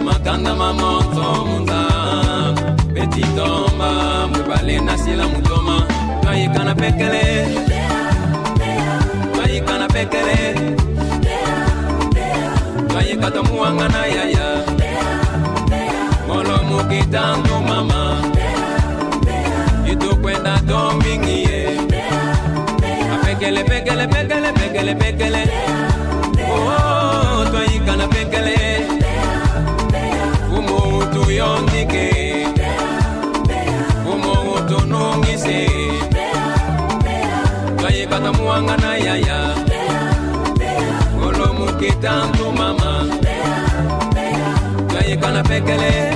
makanda mamoto munda betitomba mubale na sila mutoma twayikana pekele twayikana pekele twayikata muangana yaya molo mukitango mama itukwenda tombingie pekele pekele pekele pekele pekele oh twayikana pekele umo tuyondike umo tunungise twayikata muangana yaya molo mukitango mama twayikana pekele